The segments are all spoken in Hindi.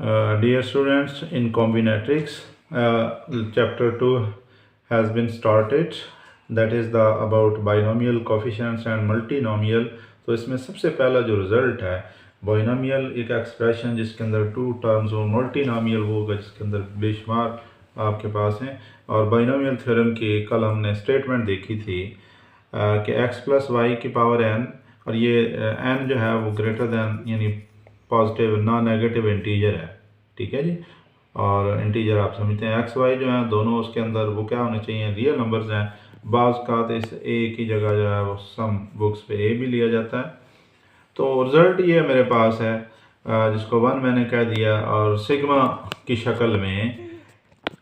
Dear students, in combinatorics, chapter 2 has been started. That is the about binomial coefficients and multinomial. तो इसमें सबसे पहला जो रिजल्ट है बाइनोमियल एक एक्सप्रेशन जिसके अंदर टू टर्म्स हो, मल्टीनोमियल वो होगा जिसके अंदर बेशुमार आपके पास हैं। और बाइनोमियल थ्योरम की कल हमने स्टेटमेंट देखी थी कि x प्लस वाई की पावर n, और ये n जो है वो ग्रेटर दैन यानी पॉजिटिव नॉन नेगेटिव इंटीजर है, ठीक है जी। और इंटीजर आप समझते हैं एक्स वाई जो है दोनों उसके अंदर वो क्या होने चाहिए, रियल नंबर्स हैं। बाज़ का तो इस ए की जगह जो है वो सम बुक्स पे ए भी लिया जाता है। तो रिज़ल्ट ये मेरे पास है जिसको 1 मैंने कह दिया, और सिग्मा की शक्ल में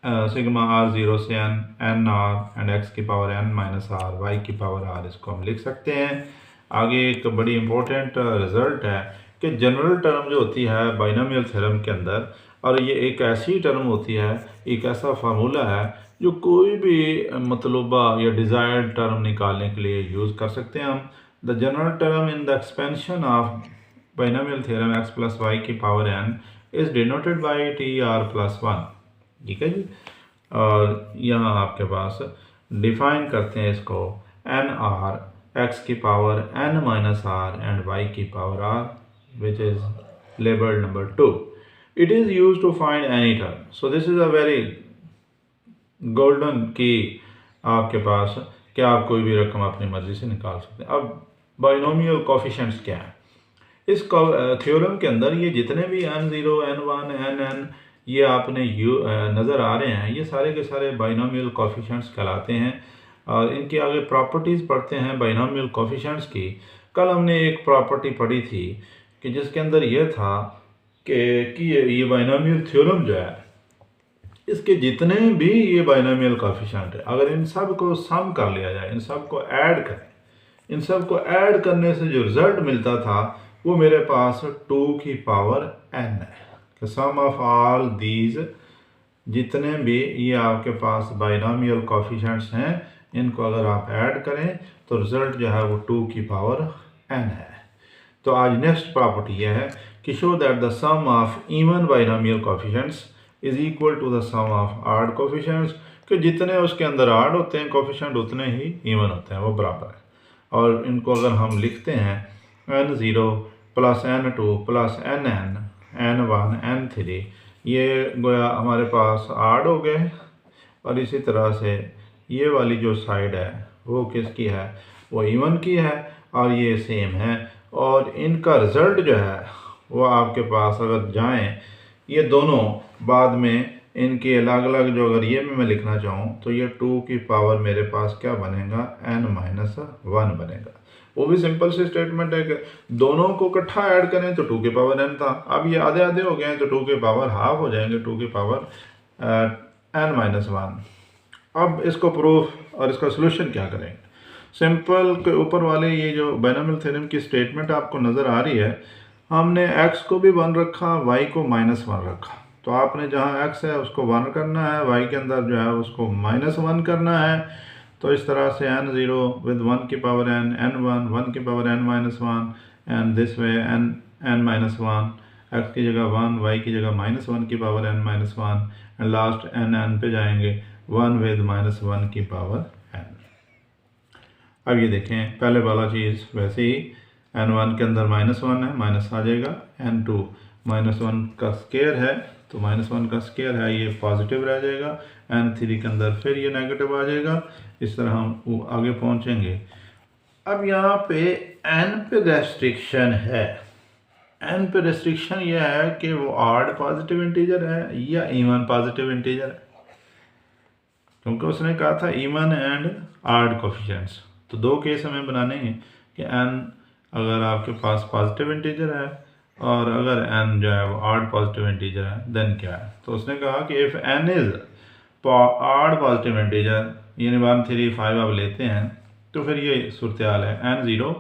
सिग्मा आर 0 से एन आर एंड एक्स की power N minus r y की पावर आर, इसको हम लिख सकते हैं। आगे एक बड़ी इंपॉर्टेंट रिज़ल्ट है कि जनरल टर्म जो होती है बाइनोमियल थ्योरम के अंदर, और ये एक ऐसी टर्म होती है, एक ऐसा फार्मूला है जो कोई भी मतलूबा या डिज़ायर्ड टर्म निकालने के लिए यूज़ कर सकते हैं हम। The general term in the expansion of binomial theorem X plus Y की power N is denoted by T R plus 1, ठीक है जी। और यहाँ आपके पास डिफाइन करते हैं इसको एन आर एक्स की power N minus R and Y की power R which is labelled number 2. It is used to find any term. So this is a very golden की आपके पास कि आप कोई भी रकम अपनी मर्जी से निकाल सकते हैं। अब बाइनोमियल कोफिशिएंट्स क्या है इस थ्योरम के अंदर, ये जितने भी n0 n1 nn ये आपने नज़र आ रहे हैं, ये सारे के सारे बाइनोमियल कोफिशिएंट्स कहलाते हैं। और इनकी आगे प्रॉपर्टीज़ पढ़ते हैं बाइनोमियल कोफिशिएंट्स की। कल हमने एक प्रॉपर्टी पढ़ी थी कि जिसके अंदर यह था कि ये बाइनोमियल थ्योरम जो है इसके जितने भी ये बाइनोमियल कोफिशिएंट है, अगर इन सब को सम कर लिया जाए, इन सब को ऐड करें, इन सब को ऐड करने से जो रिजल्ट मिलता था वो मेरे पास 2 की पावर n है। सम ऑफ ऑल दीज, जितने भी ये आपके पास बाइनोमियल कोफिशिएंट्स हैं, इनको अगर आप ऐड करें तो रिजल्ट जो है वो 2 की पावर n है। तो आज नेक्स्ट प्रॉपर्टी यह है कि show that the sum of even binomial coefficients is equal to the sum of odd coefficients, कि जितने उसके अंदर ऑड होते हैं कोफिशिएंट उतने ही इवन होते हैं, वो बराबर है। और इनको अगर हम लिखते हैं n0 plus n2 plus nn n1 n3, ये गोया हमारे पास ऑड हो गए। और इसी तरह से ये वाली जो साइड है वो किसकी है, वो इवन की है, और ये सेम है। और इनका रिज़ल्ट जो है वो आपके पास अगर जाएं, ये दोनों बाद में इनके अलग अलग जो अगर ये मैं लिखना चाहूँ तो ये 2 की पावर मेरे पास क्या बनेगा, n-1 बनेगा। वो भी सिंपल सी स्टेटमेंट है कि दोनों को इकट्ठा ऐड करें तो 2 की पावर n था, अब ये आधे आधे हो गए हैं तो 2 की पावर हाफ हो जाएंगे, 2 की पावर n-1। अब इसको प्रूफ और इसका सोल्यूशन क्या करेंगे। सिंपल के ऊपर वाले ये जो बाइनोमियल थ्योरम की स्टेटमेंट आपको नज़र आ रही है, हमने x को भी 1 रखा, y को -1 रखा। तो आपने जहाँ x है उसको 1 करना है, y के अंदर जो है उसको -1 करना है। तो इस तरह से n0 विद 1 की पावर n, n1 1 की power n-1, and this way n-1, x की जगह 1, y की जगह -1 की power n-1, and last n पे जाएंगे 1 विद -1 की पावर n। अब ये देखें पहले वाला चीज़ वैसे ही, n1 के अंदर -1 है, माइनस आ जाएगा, n2 -1 का स्क्वायर है तो -1 का स्क्वायर है, ये पॉजिटिव रह जाएगा, n3 के अंदर फिर ये नेगेटिव आ जाएगा। इस तरह हम आगे पहुंचेंगे। अब यहाँ पे n पे रेस्ट्रिक्शन है, n पे रेस्ट्रिक्शन यह है कि वो ऑड पॉजिटिव इंटीजर है या इवन पॉजिटिव इंटीजर है, क्योंकि उसने कहा था इवन एंड ऑड कोफिशिएंट्स। तो दो केस हमें बनाने हैं कि n अगर आपके पास पॉजिटिव इंटीजर है और अगर n जो है वो ऑड पॉजिटिव इंटीजर है, देन क्या है। तो उसने कहा कि if n is odd positive integer यानी 1 3 5 आप लेते हैं, तो फिर ये सूरत हाल है n0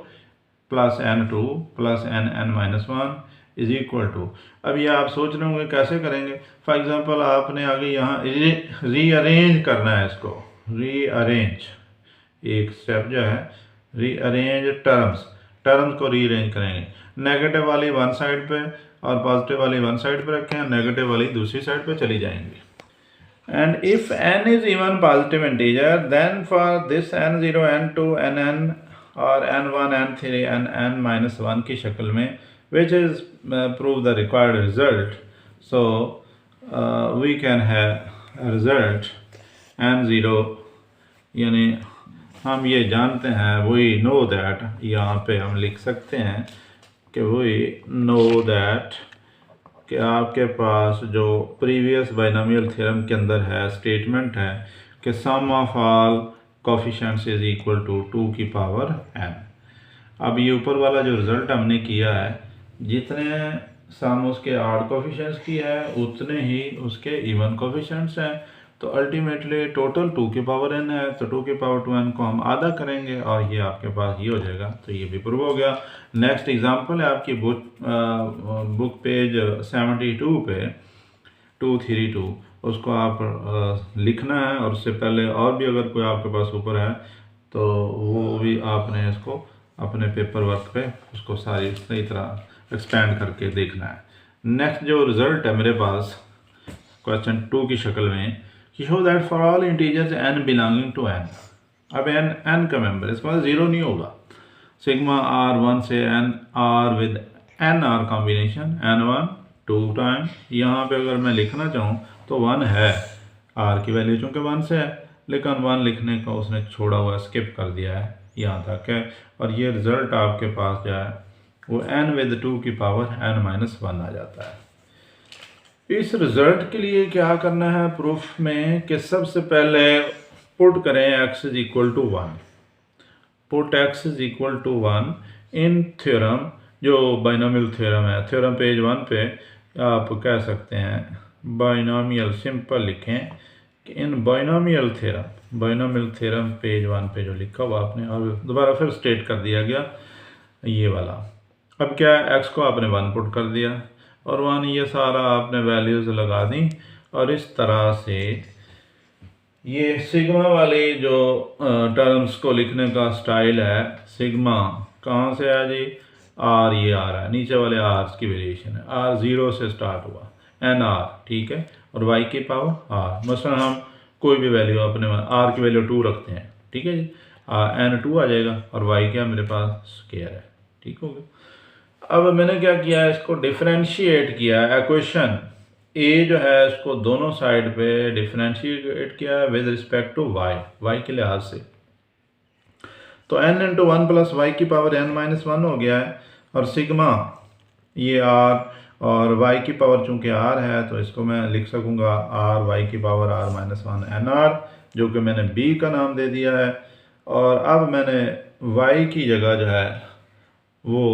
plus n2 plus n-1 is equal to. अब ये आप सोच रहे होंगे कैसे करेंगे। फॉर एग्जांपल आपने आगे यहाँ रीअरेंज करना है, इसको रीअरेंज, एक स्टेप जो है रीअरेंज टर्म्स। टर्म्स को रीअरेंज करेंगे। नेगेटिव वाली वन साइड पे और पॉजिटिव वाली वन साइड पे रखें, नेगेटिव वाली दूसरी साइड पे चली जाएंगी। And if n is even positive integer, then for this n0, n2, nn or n1, n3, n minus 1 की शक्ल में, which is prove the required result, so we can have a result n0, यानी हम ये जानते हैं, we know that, यहाँ पे हम लिख सकते हैं कि we know that कि आपके पास जो प्रीवियस बाइनोमियल थ्योरम के अंदर है स्टेटमेंट है कि sum of all coefficients is equal to 2 की पावर n। अब ये ऊपर वाला जो रिज़ल्ट हमने किया है, जितने सम उसके ऑड कोफिशिएंट्स की है उतने ही उसके इवन कोफिशिएंट्स हैं, तो अल्टीमेटली टोटल 2 की पावर n है, तो 2 की पावर 2n को हम आधा करेंगे और ये आपके पास ये हो जाएगा। तो ये भी प्रूव हो गया। नेक्स्ट एग्जांपल है आपकी बुक पेज 72 पे 232, उसको आप लिखना है और उससे पहले और भी अगर कोई आपके पास ऊपर है तो वो भी आपने इसको अपने पेपर वर्क पे उसको सारी सही तरह एक्सपेंड करके देखना है। नेक्स्ट जो रिज़ल्ट है मेरे पास क्वेश्चन 2 की शक्ल में, show that for all integers n belonging to n। अब n का मेंबर, इसका मतलब 0 नहीं होगा। सिग्मा r 1 से n r with n r combination n1 2 time, यहाँ पे अगर मैं लिखना चाहूँ तो 1 है, r की वैल्यू चूँकि 1 से है, लेकिन 1 लिखने का उसने छोड़ा हुआ स्किप कर दिया है, यहाँ तक है। और ये रिज़ल्ट आपके पास जो है वो n विद 2 की पावर n माइनस 1 आ जाता है। इस रिज़ल्ट के लिए क्या करना है प्रूफ में कि सबसे पहले पुट करें x is equal to 1, put x is equal to 1 in theorem, जो बाइनोमियल थ्योरम है। थ्योरम पेज 1 पे आप कह सकते हैं बाइनोमियल, सिंपल लिखें कि इन बाइनोमियल थ्योरम पेज 1 पे जो लिखा हुआ आपने, और दोबारा फिर स्टेट कर दिया गया ये वाला। अब क्या है, x को आपने 1 पुट कर दिया और 1 ये सारा आपने वैल्यूज़ लगा दी, और इस तरह से ये सिग्मा वाली जो टर्म्स को लिखने का स्टाइल है, सिग्मा कहाँ से है जी, r ये आ रहा है, नीचे वाले r की वेरिएशन है, r 0 से स्टार्ट हुआ, n r, ठीक है, और y की पावर r। मसलन हम कोई भी वैल्यू अपने r की वैल्यू 2 रखते हैं, ठीक है जी, n 2 आ जाएगा और y क्या मेरे पास स्क्वायर है, ठीक हो गया। अब मैंने क्या किया है, इसको डिफरेंशिएट किया है, इक्वेशन a जो है इसको दोनों साइड पे डिफरेंशिएट किया है विद रिस्पेक्ट टू y के लिहाज से। तो n इंटू 1 प्लस वाई की पावर n माइनस 1 हो गया है, और सिग्मा ये r और y की पावर चूंकि r है तो इसको मैं लिख सकूंगा r y की पावर r माइनस 1 nr, जो कि मैंने b का नाम दे दिया है। और अब मैंने y की जगह जो है वो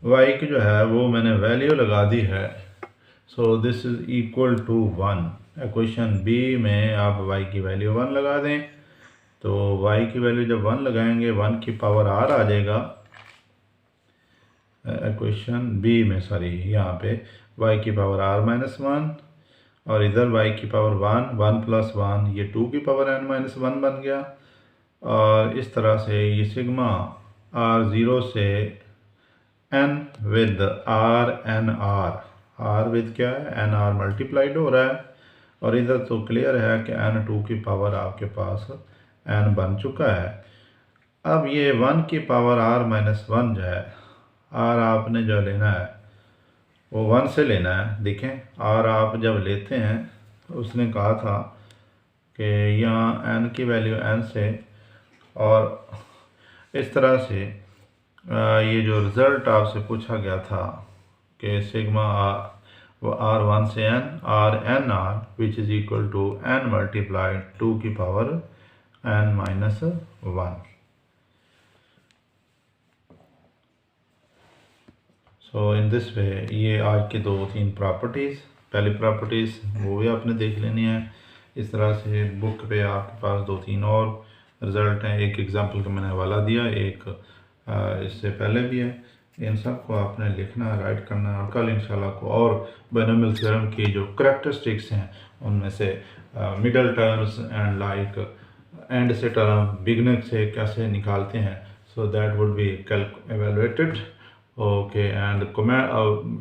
y की जो है वो मैंने वैल्यू लगा दी है, so this is equal to 1। Equation b में आप y की वैल्यू 1 लगा दें, तो y की वैल्यू जब 1 लगाएंगे 1 की पावर r आ जाएगा इक्वेशन b में, सॉरी यहाँ पे y की पावर r माइनस 1 और इधर y की पावर 1 प्लस 1 ये 2 की पावर n माइनस 1 बन गया। और इस तरह से ये सिग्मा r0 से n with r n r with क्या है n r मल्टीप्लाइड हो रहा है, और इधर तो क्लियर है कि n2 की पावर आपके पास n बन चुका है। अब ये 1 की पावर r माइनस 1 जो है, r आपने जो लेना है वो 1 से लेना है। देखें r आप जब लेते हैं तो उसने कहा था कि यहाँ n की वैल्यू n से, और इस तरह से ये जो रिज़ल्ट आपसे पूछा गया था कि सिग्मा r1 से n r n r which is equal to n multiplied 2 की power n minus 1। So in this way ये आज के 2-3 प्रॉपर्टीज़, पहली प्रॉपर्टीज़ वो भी आपने देख लेनी है। इस तरह से बुक पे आपके पास 2-3 और रिज़ल्ट हैं, एक एग्जांपल का मैंने हवाला दिया, एक इससे पहले भी है। इन सब को आपने लिखना, राइट करना, और कल इंशाल्लाह को और बाइनोमियल थ्योरम की जो करैक्टरिस्टिक्स हैं उनमें से middle terms and like and से टर्म बिगनर से कैसे निकालते हैं, so that would be evaluated. Okay and comment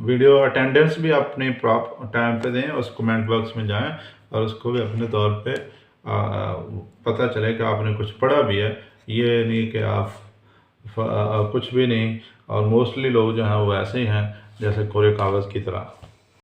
video attendance भी अपने प्रॉप टाइम पे दें, उस कमेंट बॉक्स में जाएं और उसको भी अपने तौर पे पता चले कि आपने कुछ पढ़ा भी है, ये नहीं कि आप कुछ भी नहीं। और मोस्टली लोग जो हैं वो ऐसे ही हैं जैसे कोरे कागज़ की तरह।